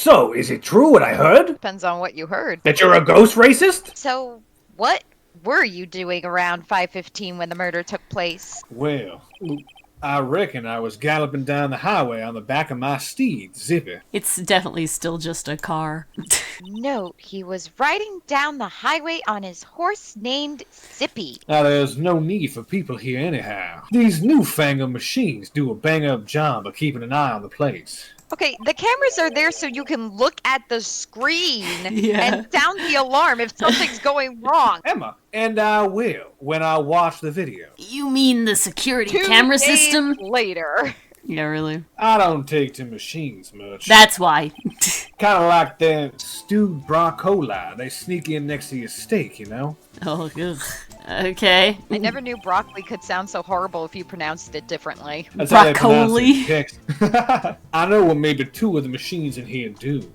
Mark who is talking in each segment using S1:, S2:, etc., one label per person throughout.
S1: So, is it true what I heard?
S2: Depends on what you heard.
S1: That you're a ghost racist?
S2: So, what were you doing around 5:15 when the murder took place?
S3: Well, I reckon I was galloping down the highway on the back of my steed, Zippy.
S4: It's definitely still just a car.
S2: Note, he was riding down the highway on his horse named Zippy.
S3: Now, there's no need for people here anyhow. These newfangled machines do a bang-up job of keeping an eye on the place.
S2: Okay, the cameras are there so you can look at the screen
S4: Yeah.
S2: and sound the alarm if something's going wrong.
S3: Emma, and I will when I watch the video.
S4: You mean the security
S2: 2
S4: camera
S2: days
S4: system?
S2: later.
S4: Yeah, really.
S3: I don't take to machines much.
S4: That's why.
S3: Kind of like that stewed broccoli they sneak in next to your steak, you know?
S4: Oh, ugh. Okay.
S2: I never knew broccoli could sound so horrible if you pronounced it differently.
S3: That's how they pronounce it in
S4: Broccoli.
S3: Texas. I know what maybe 2 of the machines in here do.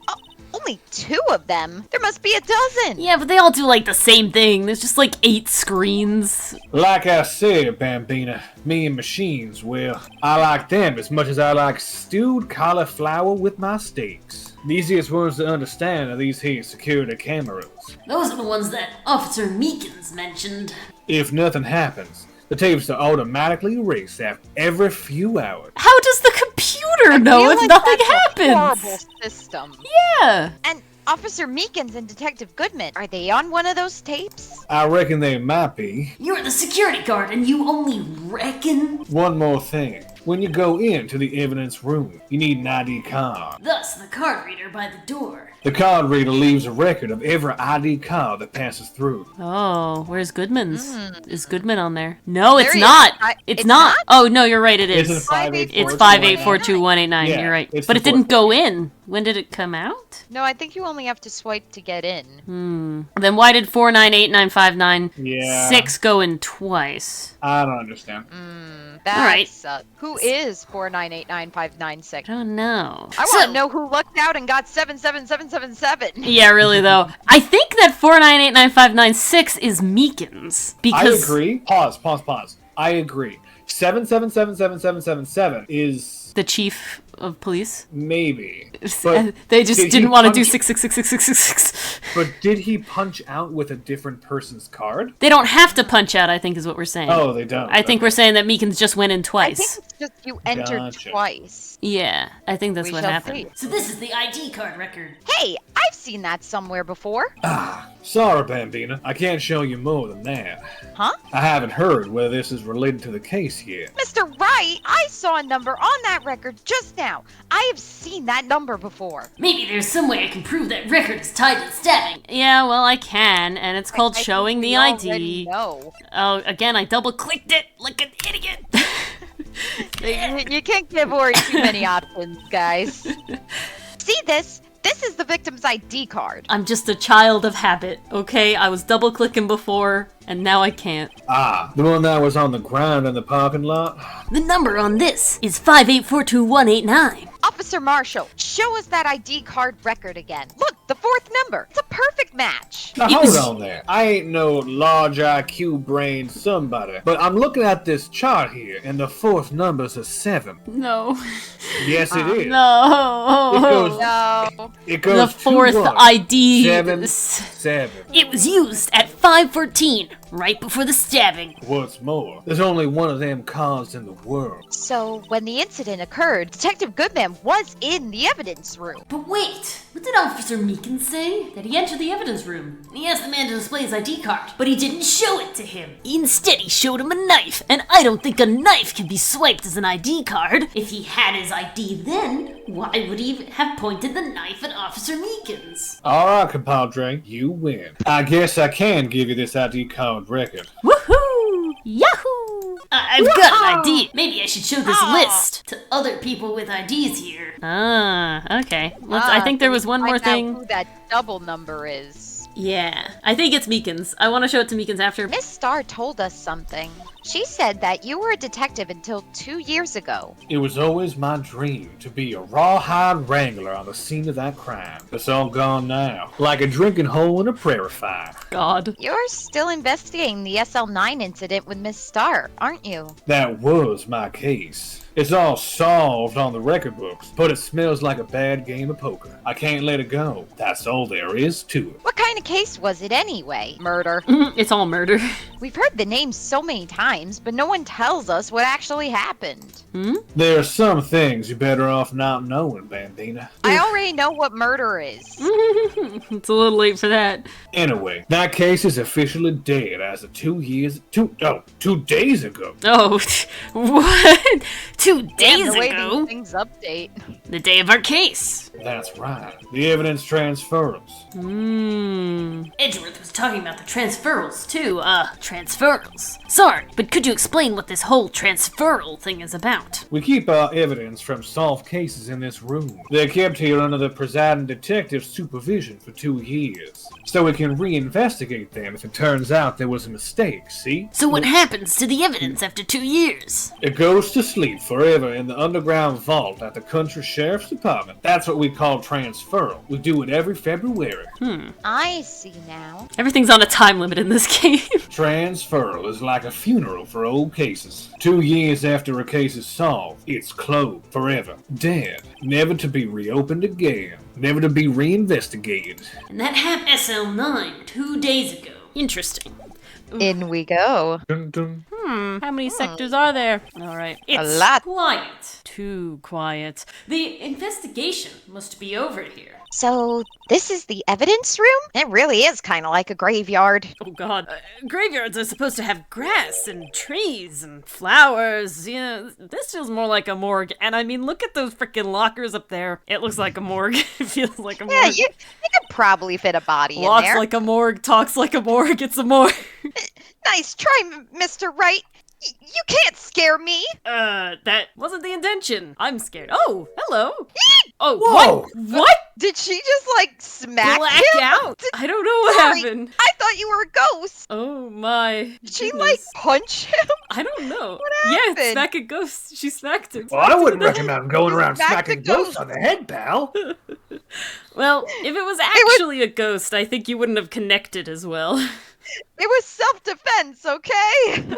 S2: Only 2 of them? There must be a dozen.
S4: Yeah, but they all do like the same thing. There's just like 8 screens.
S3: Like I said, Bambina, me and machines, well, I like them as much as I like stewed cauliflower with my steaks. The easiest ones to understand are these here security cameras.
S4: Those are the ones that Officer Meekins mentioned.
S3: If nothing happens, the tapes are automatically erased after every few hours.
S4: How does the computer know
S2: feel
S4: if
S2: like
S4: nothing
S2: that's a
S4: happens?
S2: horrible system.
S4: Yeah.
S2: And Officer Meekins and Detective Goodman, are they on one of those tapes?
S3: I reckon they might be.
S4: You're the security guard and you only reckon?
S3: One more thing. When you go into the evidence room, you need an ID card.
S4: Thus, the card reader by the door.
S3: The card reader leaves a record of every ID card that passes through.
S4: Oh, where's Goodman's? Is Goodman on there? No, it's
S2: There he
S4: not.
S2: is.
S4: It's not. Oh, no, you're right, it
S3: Is
S4: is.
S3: it 584?
S4: It's 5842189.
S3: Yeah,
S4: You're right.
S3: it's
S4: But
S3: the
S4: it didn't
S3: fourth
S4: go in. When did it come out?
S2: No, I think you only have to swipe to get in.
S4: Then why did 498959
S3: Yeah.
S4: 6 go in twice?
S3: I don't understand.
S2: That
S4: Alright.
S2: sucks. Who is 4989596?
S4: I don't know.
S2: I want to know who lucked out and got 77777.
S4: Yeah, really though. I think that 4989596 is Meekins
S3: I
S4: because
S3: agree. Pause. I agree. 7777777 is
S4: the chief of police.
S3: maybe. But
S4: They just
S3: did he
S4: didn't want to do
S3: punch-
S4: 6666666.
S3: But did he punch out with a different person's card?
S4: They don't have to punch out, I think is what we're saying.
S3: Oh, they don't.
S4: I think we're saying that Meekins just went in
S2: I
S4: twice.
S2: think it's just you entered
S3: Gotcha.
S2: twice.
S4: Yeah, I think that's
S2: We
S4: what
S2: shall
S4: happened.
S2: see.
S4: So this is the ID card record.
S2: Hey, I've seen that somewhere before.
S3: Sorry, Bambina. I can't show you more than that.
S2: Huh?
S3: I haven't heard whether this is related to the case yet.
S2: Mr. Wright, I saw a number on that record just now. I have seen that number before.
S4: Maybe there's some way I can prove that record is tied to the stabbing. Yeah, well, I can, and it's called
S2: I
S4: showing
S2: think
S4: the
S2: we
S4: ID.
S2: already know.
S4: Oh, again, I double-clicked it like an idiot.
S2: You can't give Ori too many options, guys. See this? This is the victim's ID card.
S4: I'm just a child of habit, okay? I was double-clicking before, and now I can't.
S3: Ah, the one that was on the ground in the parking lot?
S4: The number on this is 5842189.
S2: Officer Marshall, show us that ID card record again. Look, the 4th number. It's a perfect match.
S3: Now
S4: It
S3: hold
S4: was-
S3: on there. I ain't no large IQ brain somebody, but I'm looking at this chart here, and the 4th number's a 7.
S4: No.
S3: Yes, it is.
S4: No.
S3: It goes.
S2: No.
S3: It
S4: The
S3: goes
S4: 4th
S3: 2-1,
S4: ID.
S3: 7.
S4: It was used at 5:14, right before the stabbing.
S3: What's more, there's only one of them cards in the world.
S2: So, when the incident occurred, Detective Goodman was in the evidence room.
S4: But wait, what did Officer Meekins say? That he entered the evidence room, and he asked the man to display his ID card, but he didn't show it to him. Instead, he showed him a knife, and I don't think a knife can be swiped as an ID card. If he had his ID then, why would he have pointed the knife at Officer Meekins?
S3: Alright, compadre, you win. I guess I can give you this ID card record.
S4: Woohoo! Yahoo! I've got an ID. Maybe I should show this list to other people with IDs here. Ah, okay. I think there was one more
S2: Find out
S4: thing.
S2: who that double number is.
S4: Yeah, I think it's Meekins. I want to show it to Meekins after.
S2: Miss Starr told us something. She said that you were a detective until 2 years ago.
S3: It was always my dream to be a rawhide wrangler on the scene of that crime. It's all gone now, like a drinking hole in a prairie fire.
S4: God.
S2: You're still investigating the SL9 incident with Miss Starr, aren't you?
S3: That was my case. It's all solved on the record books, but it smells like a bad game of poker. I can't let it go. That's all there is to it.
S2: What kind of case was it anyway? Murder.
S4: It's all murder.
S2: We've heard the name so many times, but no one tells us what actually happened.
S3: There are some things you're better off not knowing, Bambina.
S2: I already know what murder is.
S4: It's a little late for that.
S3: Anyway, that case is officially dead as of 2 days ago.
S4: Oh, what? 2
S2: Damn,
S4: days
S2: the way
S4: ago?
S2: these things update.
S4: The day of our case.
S3: That's right. The evidence transfers.
S4: Edgeworth was talking about the transferals, too. Transferals. Sorry, but could you explain what this whole transferal thing is about?
S3: We keep our evidence from solved cases in this room. They're kept here under the presiding detective's supervision for 2 years, so we can reinvestigate them if it turns out there was a mistake, see?
S4: So what happens to the evidence after 2 years?
S3: It goes to sleep forever in the underground vault at the country sheriff's department. That's what we call transferal. We do it every February.
S2: I see now.
S4: Everything's on a time limit in this game.
S3: Transferal is like a funeral for old cases. 2 years after a case is solved, it's closed forever. Dead. Never to be reopened again. Never to be reinvestigated.
S4: And that happened SL9 2 days ago. Interesting.
S2: In we go.
S3: Dun, dun.
S4: How many sectors are there? All right. It's
S2: lot.
S4: quiet. Too quiet. The investigation must be over here.
S2: So, this is the evidence room? It really is kind of like a graveyard.
S4: Oh god. Graveyards are supposed to have grass and trees and flowers. You know, this feels more like a morgue. And I mean, look at those freaking lockers up there. It looks like a morgue. It feels like a morgue.
S2: Yeah, you could probably fit a body in
S4: Walks
S2: there.
S4: like a morgue, talks like a morgue. It's a morgue.
S2: Nice try, Mr. Wright. You can't scare me.
S4: That wasn't the intention. I'm scared. Oh, hello. Oh,
S1: Whoa.
S4: What?
S2: Did she just, like, smack
S4: Black
S2: him?
S4: out. I don't know what
S2: Sorry,
S4: happened.
S2: I thought you were a ghost.
S4: Oh my.
S2: Did she,
S4: goodness.
S2: like, punch him?
S4: I don't know.
S2: What
S4: Yeah,
S2: happened?
S4: smack a ghost. She smacked him.
S1: Well, I wouldn't recommend going around
S2: Back to
S1: smacking ghosts on the head, pal.
S4: Well, if it was actually a ghost, I think you wouldn't have connected as well.
S2: It was self-defense, okay?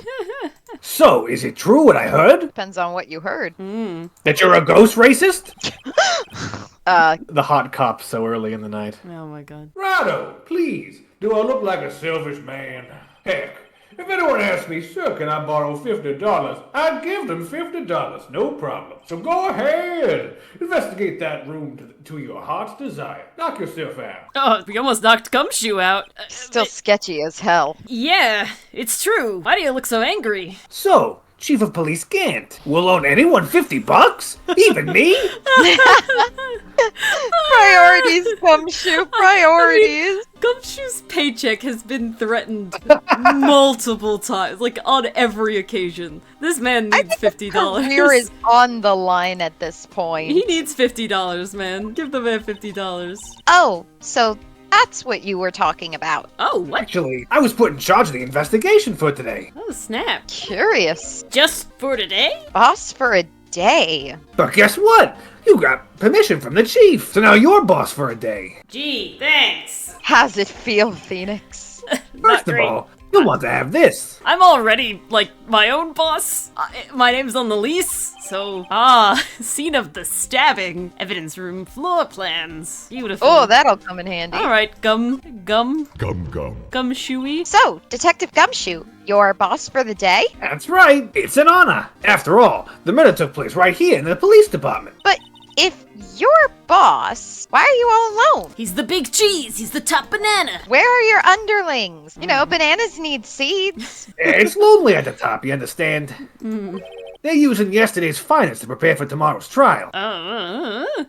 S1: So, is it true what I heard?
S2: Depends on what you heard.
S1: That you're a ghost racist?
S3: The hot cop so early in the night.
S4: Oh my god.
S3: Rado, please, do I look like a selfish man? Heck, if anyone asks me, sir, can I borrow $50? I'd give them $50, no problem. So go ahead, investigate that room to your heart's desire. Knock yourself out.
S4: Oh, we almost knocked Gumshoe out.
S2: Still sketchy as hell.
S4: Yeah, it's true. Why do you look so angry?
S1: So, Chief of Police Gant will loan anyone $50? Even me?
S2: Priorities, Gumshoe, priorities.
S4: Gumshoe's paycheck has been threatened multiple times, like on every occasion. This man needs $50.
S2: Career is on the line at this point.
S4: He needs $50, man. Give the man $50.
S2: Oh, so that's what you were talking about.
S4: Oh, what?
S1: Actually, I was put in charge of the investigation for today.
S4: Oh, snap.
S2: Curious.
S4: Just for today?
S2: Boss for a day.
S1: But guess what? You got permission from the chief, so now you're boss for a day.
S4: Gee, thanks.
S2: How's it feel, Phoenix?
S1: First of all, you'll want to have this.
S4: I'm already, like, my own boss. My name's on the lease, so... scene of the stabbing. Evidence room floor plans. Beautiful.
S2: Oh, that'll come in handy.
S4: Alright, Gumshoey.
S2: So, Detective Gumshoe, your boss for the day?
S1: That's right, it's an honor. After all, the murder took place right here in the police department.
S2: But if you're boss, why are you all alone?
S4: He's the big cheese. He's the top banana.
S2: Where are your underlings? You know, bananas need seeds.
S1: It's lonely at the top, you understand? They're using yesterday's finest to prepare for tomorrow's trial.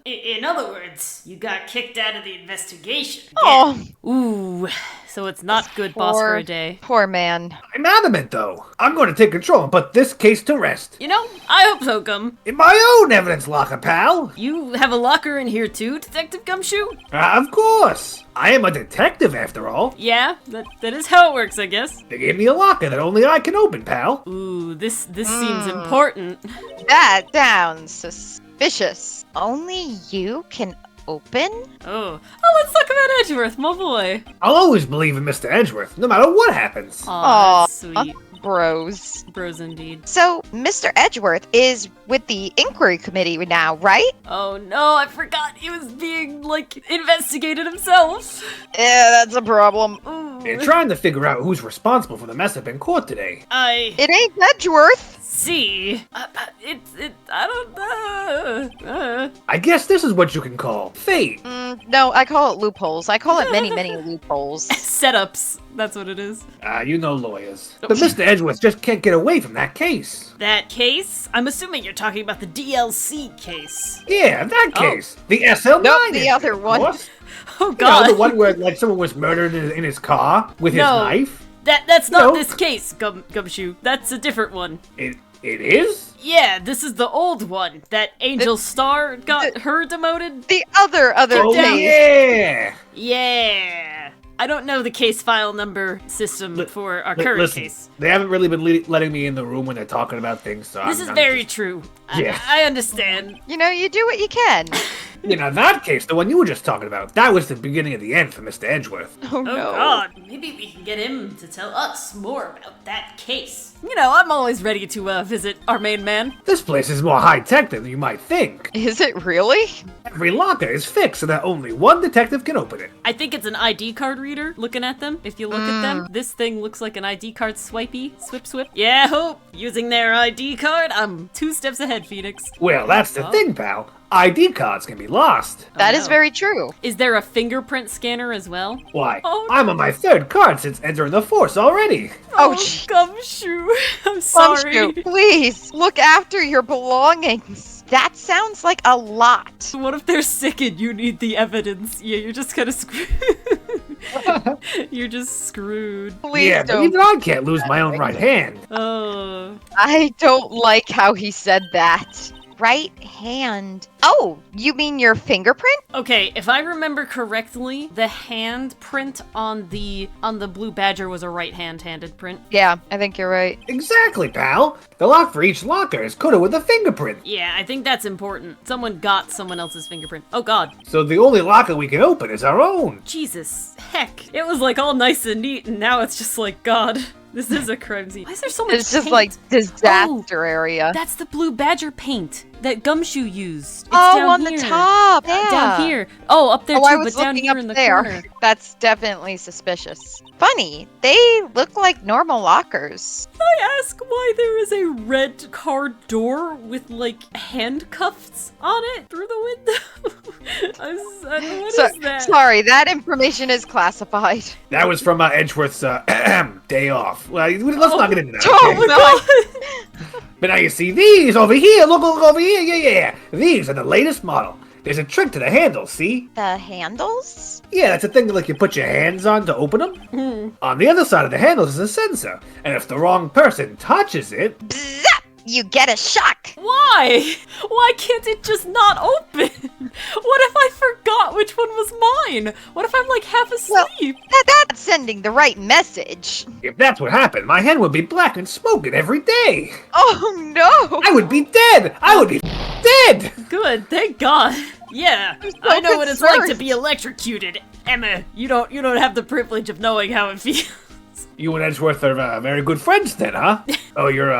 S4: In other words, you got kicked out of the investigation.
S2: Oh,
S4: Ooh, so it's not good boss for a day.
S2: Poor man.
S1: I'm adamant, though. I'm going to take control and put this case to rest.
S4: You know, I hope so, Gum.
S1: In my own evidence locker, pal.
S4: You have a locker in here too, Detective Gumshoe?
S1: Of course. I am a detective, after all.
S4: Yeah, that is how it works, I guess.
S1: They gave me a locker that only I can open, pal.
S4: Ooh, this seems important.
S2: That sounds suspicious. Only you can open?
S4: Oh, let's talk about Edgeworth, my boy.
S1: I'll always believe in Mr. Edgeworth, no matter what happens.
S4: Aw, that's sweet.
S2: Bros.
S4: Bros indeed.
S2: So, Mr. Edgeworth is with the inquiry committee now, right?
S4: Oh no, I forgot he was being, like, investigated himself.
S2: Yeah, that's a problem.
S4: Ooh.
S1: They're trying to figure out who's responsible for the mess up in court today.
S2: It ain't Edgeworth.
S4: See. I don't know.
S1: I guess this is what you can call fate.
S2: No, I call it loopholes. I call it many, many loopholes.
S4: Setups. That's what it is.
S1: You know lawyers. But Mr. Edgeworth just can't get away from that case.
S4: That case? I'm assuming you're talking about the DLC case.
S1: Yeah, that
S4: Oh.
S1: case. The SL9
S2: Nope, the
S1: incident,
S2: other
S1: of
S2: one.
S1: course.
S4: Oh
S1: You know,
S4: god.
S1: the one where like someone was murdered in his car with his
S4: No.
S1: knife.
S4: That's not
S1: No.
S4: this case, Gumshoe. That's a different one.
S1: It is?
S4: Yeah, this is the old one. That Angel Star got her demoted.
S2: The other
S1: Oh
S2: case.
S1: yeah.
S4: Yeah. I don't know the case file number system for our current
S1: Listen,
S4: case.
S1: they haven't really been letting me in the room when they're talking about things. So
S4: This
S1: I'm
S4: is
S1: just-
S4: very true.
S1: Yeah.
S4: I understand.
S2: You know, you do what you can.
S1: You know, that case, the one you were just talking about, that was the beginning of the end for Mr. Edgeworth.
S2: Oh,
S4: Oh
S2: no.
S4: god, maybe we can get him to tell us more about that case. You know, I'm always ready to visit our main man.
S1: This place is more high-tech than you might think.
S2: Is it really?
S1: Every locker is fixed so that only one detective can open it.
S4: I think it's an ID card reader, looking at them. If you look at them, this thing looks like an ID card swipey. Swip. Yeah, hope. Using their ID card, I'm 2 steps ahead, Phoenix.
S1: Well, that's the thing, pal. ID cards can be lost.
S2: That is
S4: no.
S2: very true.
S4: Is there a fingerprint scanner as well?
S1: Why,
S4: Oh,
S1: I'm on my 3rd card since entering the Force already.
S2: Oh, gee.
S4: Gumshoe. I'm sorry.
S2: Gumshoe, please, look after your belongings. That sounds like a lot.
S4: What if they're sick and you need the evidence? Yeah, you're just kind of screwed. You're just screwed.
S2: Please
S1: Yeah, but
S2: don't.
S1: even I can't lose my own right hand.
S4: Oh.
S2: I don't like how he said that. Right hand. Oh, you mean your fingerprint?
S4: Okay, if I remember correctly, the hand print on the blue badger was a right-handed print.
S2: Yeah, I think you're right.
S1: Exactly, pal. The lock for each locker is coded with a fingerprint.
S4: Yeah, I think that's important. Someone got someone else's fingerprint. Oh god.
S1: So the only locker we can open is our own.
S4: Jesus. Heck. It was like all nice and neat, and now it's just like, god, this is a crime scene. Why is there so much
S2: It's just
S4: paint?
S2: like disaster area.
S4: That's the blue badger paint that Gumshoe used. It's
S2: Oh,
S4: down
S2: on
S4: here.
S2: the top. Yeah.
S4: Down here. Oh, up there
S2: Oh,
S4: too,
S2: I was
S4: but down
S2: looking
S4: here
S2: up
S4: in the
S2: there.
S4: corner.
S2: That's definitely suspicious. Funny, they look like normal lockers.
S4: I ask why there is a red car door with like handcuffs on it through the window. What is that?
S2: Sorry, that information is classified.
S1: That was from Edgeworth's day off. Well, let's not get into that.
S2: Oh,
S1: okay?
S2: no.
S1: But now you see these over here. Look over here. Yeah. These are the latest model. There's a trick to the handles, see?
S2: The handles?
S1: Yeah, that's a thing that like you put your hands on to open them. On the other side of the handles is a sensor, and if the wrong person touches it,
S2: Bzzap! You get a shock.
S4: Why? Why can't it just not open? What if I forgot which one was mine? What if I'm like half
S2: Well,
S4: asleep?
S2: that's sending the right message.
S1: if that's what happened, my hand would be black and smoking every day.
S2: Oh no!
S1: I would be dead. I would be dead.
S4: Good, thank God. Yeah,
S2: so
S4: I know what it's like to
S2: concerned.
S4: be electrocuted. Emma, you don't have the privilege of knowing how it feels.
S1: You and Edgeworth are very good friends then, huh? Oh, you're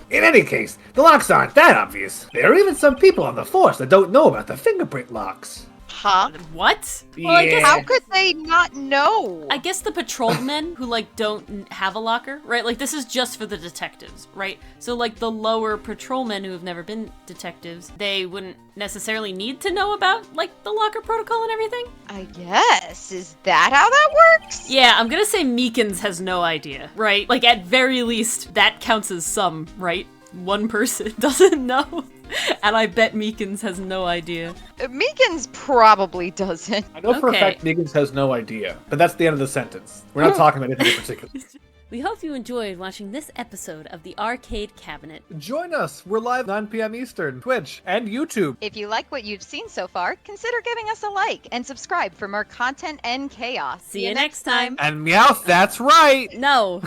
S1: In any case, the locks aren't that obvious. There are even some people on the force that don't know about the fingerprint locks.
S2: Huh?
S4: What? Well, I guess
S1: Yeah.
S2: How could they not know?
S4: I guess the patrolmen who like don't have a locker, right? Like this is just for the detectives, right? So like the lower patrolmen who have never been detectives, they wouldn't necessarily need to know about like the locker protocol and everything.
S2: I guess. Is that how that works?
S4: Yeah, I'm gonna say Meekins has no idea, right? Like at very least that counts as some, right? one person doesn't know. And I bet Meekins has no idea.
S2: Meekins probably doesn't.
S3: I know for a
S4: Okay.
S3: fact Negan's has no idea, but that's the end of the sentence. We're not talking about anything in particular.
S5: We hope you enjoyed watching this episode of the Arcade Cabinet.
S1: Join us. We're live 9 p.m. Eastern, Twitch, and YouTube.
S2: If you like what you've seen so far, consider giving us a like and subscribe for more content and chaos.
S5: See you next time.
S1: And Meowth, that's right!
S5: No.